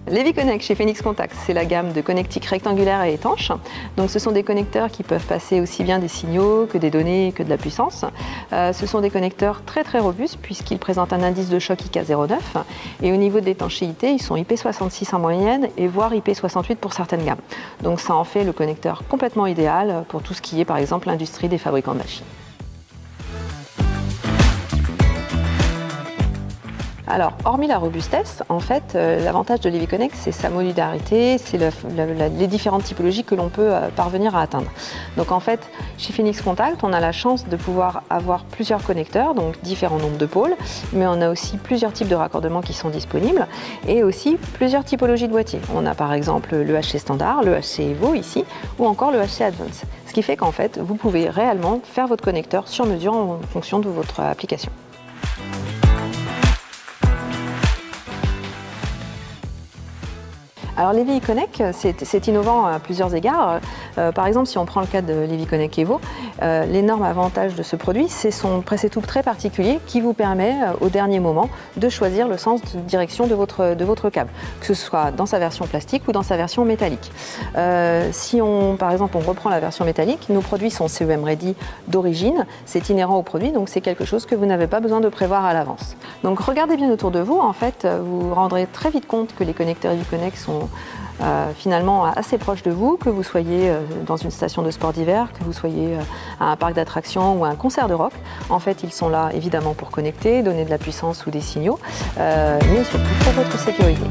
Levi-Connect chez Phoenix Contact, c'est la gamme de connectiques rectangulaires et étanches. Donc, ce sont des connecteurs qui peuvent passer aussi bien des signaux que des données que de la puissance. Ce sont des connecteurs très robustes puisqu'ils présentent un indice de choc IK09 et au niveau de l'étanchéité, ils sont IP66 en moyenne et voire IP68 pour certaines gammes. Donc ça en fait le connecteur complètement idéal pour tout ce qui est par exemple l'industrie des fabricants de machines. Alors, hormis la robustesse, en fait, l'avantage de Levi-Connect, c'est sa modularité, c'est les différentes typologies que l'on peut parvenir à atteindre. Donc en fait, chez Phoenix Contact, on a la chance de pouvoir avoir plusieurs connecteurs, donc différents nombres de pôles, mais on a aussi plusieurs types de raccordements qui sont disponibles et aussi plusieurs typologies de boîtiers. On a par exemple le HC standard, le HC Evo ici, ou encore le HC Advance. Ce qui fait qu'en fait, vous pouvez réellement faire votre connecteur sur mesure en fonction de votre application. Alors Levi-Connect, c'est innovant à plusieurs égards. Par exemple, si on prend le cas de Levi-Connect Evo, l'énorme avantage de ce produit, c'est son presse-étoupe très particulier qui vous permet au dernier moment de choisir le sens de direction de votre câble, que ce soit dans sa version plastique ou dans sa version métallique. Si par exemple, on reprend la version métallique, nos produits sont CEM Ready d'origine, c'est inhérent au produit, donc c'est quelque chose que vous n'avez pas besoin de prévoir à l'avance. Donc regardez bien autour de vous, en fait, vous vous rendrez très vite compte que les connecteurs Levi-Connect sont finalement assez proche de vous, que vous soyez dans une station de sport d'hiver, que vous soyez à un parc d'attractions ou à un concert de rock. En fait, ils sont là évidemment pour connecter, donner de la puissance ou des signaux, mais surtout pour votre sécurité.